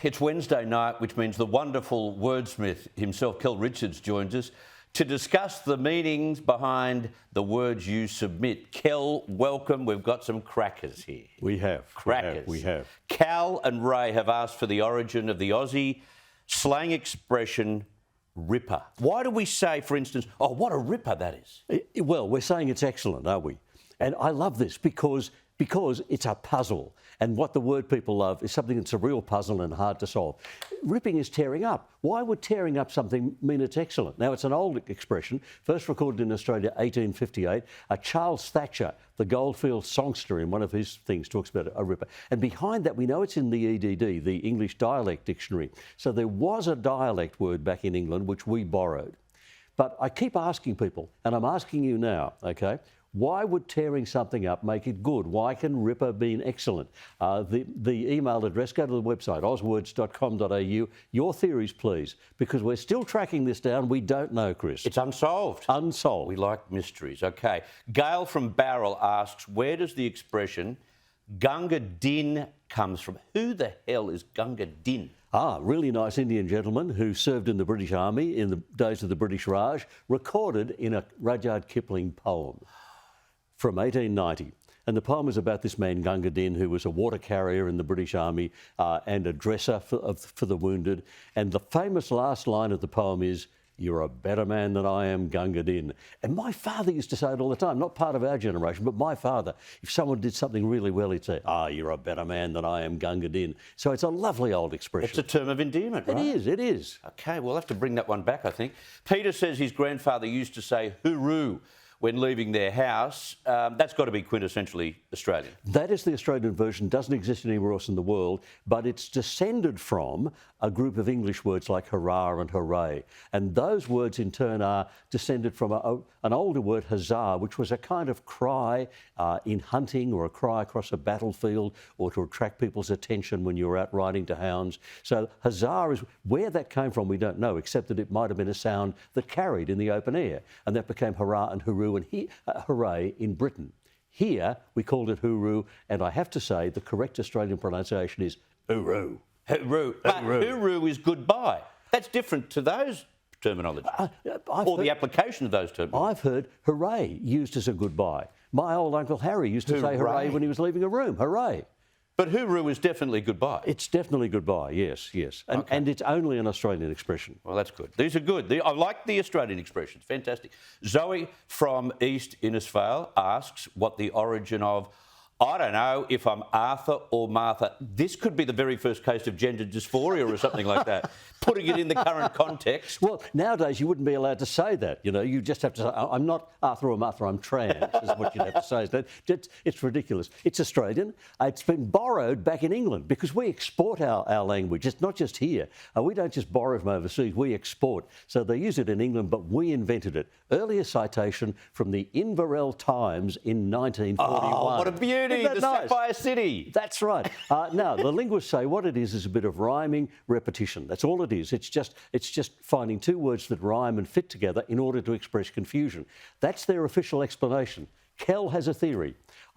it's Wednesday night, which means the wonderful wordsmith himself, Kel Richards, joins us to discuss the meanings behind the words you submit. Kel, welcome. We've got some crackers here. We have. Crackers. We have. Cal and Ray have asked for the origin of the Aussie slang expression ripper. Why do we say, for instance, oh, what a ripper that is? Well, we're saying it's excellent, aren't we? And I love this because it's a puzzle. And what the word people love is something that's a real puzzle and hard to solve. Ripping is tearing up. Why would tearing up something mean it's excellent? Now, it's an old expression, first recorded in Australia 1858. Charles Thatcher, the Goldfields songster, in one of his things talks about a ripper. And behind that, we know it's in the EDD, the English Dialect Dictionary. So there was a dialect word back in England which we borrowed. But I keep asking people, and I'm asking you now, okay, why would tearing something up make it good? Why can ripper mean excellent? The email address, go to the website, auswords.com.au. Your theories, please, because we're still tracking this down. We don't know, Chris. It's unsolved. Unsolved. We like mysteries. Okay. Gail from Barrel asks, where does the expression Gunga Din comes from? Who the hell is Gunga Din? Really nice Indian gentleman who served in the British Army in the days of the British Raj, recorded in a Rudyard Kipling poem from 1890. And the poem is about this man, Gunga Din, who was a water carrier in the British Army and a dresser for the wounded. And the famous last line of the poem is, "You're a better man than I am, Gunga Din." And my father used to say it all the time, not part of our generation, but my father. If someone did something really well, he'd say, "You're a better man than I am, Gunga Din." So it's a lovely old expression. It's a term of endearment, right? It is. Okay, we'll have to bring that one back, I think. Peter says his grandfather used to say hooroo when leaving their house. That's got to be quintessentially Australian. That is the Australian version, doesn't exist anywhere else in the world, but it's descended from a group of English words like hurrah and hooray. And those words in turn are descended from an older word, huzzah, which was a kind of cry in hunting or a cry across a battlefield or to attract people's attention when you were out riding to hounds. So huzzah is where that came from, we don't know, except that it might have been a sound that carried in the open air. And that became hurrah and hooroo and hooray in Britain. Here, we called it hooroo, and I have to say the correct Australian pronunciation is hooroo. Hooroo. But hooroo is goodbye. That's different to those terminology, or the application of those terminology. I've heard hooray used as a goodbye. My old Uncle Harry used to say hooray when he was leaving a room. Hooray. But hooroo is definitely goodbye. It's definitely goodbye, yes. And it's only an Australian expression. Well, that's good. These are good. I like the Australian expressions. Fantastic. Zoe from East Innisfail asks what the origin of, I don't know if I'm Arthur or Martha. This could be the very first case of gender dysphoria or something like that. Putting it in the current context. Well, nowadays you wouldn't be allowed to say that. You know, you just have to say, I'm not Arthur or Martha, I'm trans, is what you'd have to say. It's ridiculous. It's Australian. It's been borrowed back in England because we export our language. It's not just here. We don't just borrow from overseas, we export. So they use it in England, but we invented it. Earlier citation from the Inverell Times in 1941. Oh, what a beauty. The Sapphire City. That's right. Now, the linguists say what it is a bit of rhyming repetition. That's all it is. It's just finding two words that rhyme and fit together in order to express confusion. That's their official explanation. Kel has a theory.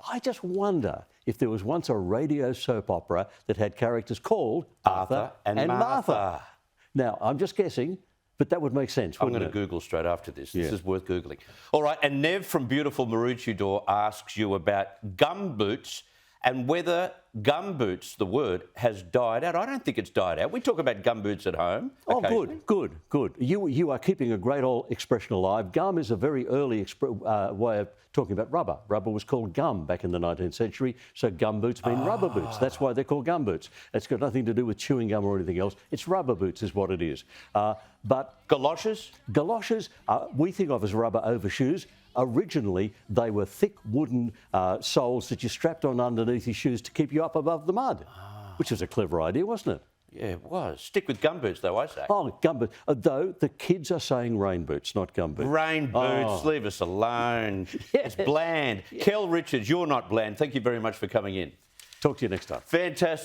I just wonder if there was once a radio soap opera that had characters called Arthur and Martha. Now, I'm just guessing, but that would make sense, I'm going to Google straight after this. This is worth Googling. All right, and Nev from beautiful Maroochydore asks you about gumboots and whether gumboots, the word, has died out. I don't think it's died out. We talk about gumboots at home. Oh, good. You are keeping a great old expression alive. Gum is a very early way of talking about rubber. Rubber was called gum back in the 19th century, so gumboots mean rubber boots. That's why they're called gumboots. It's got nothing to do with chewing gum or anything else. It's rubber boots is what it is. But galoshes? Galoshes, we think of as rubber overshoes. Originally, they were thick wooden soles that you strapped on underneath your shoes to keep you up above the mud, which was a clever idea, wasn't it? Yeah, it was. Stick with gumboots, though, I say. Oh, gumboots. Though the kids are saying rain boots, not gumboots. Rain boots, leave us alone. It's bland. Kel Richards, you're not bland. Thank you very much for coming in. Talk to you next time. Fantastic.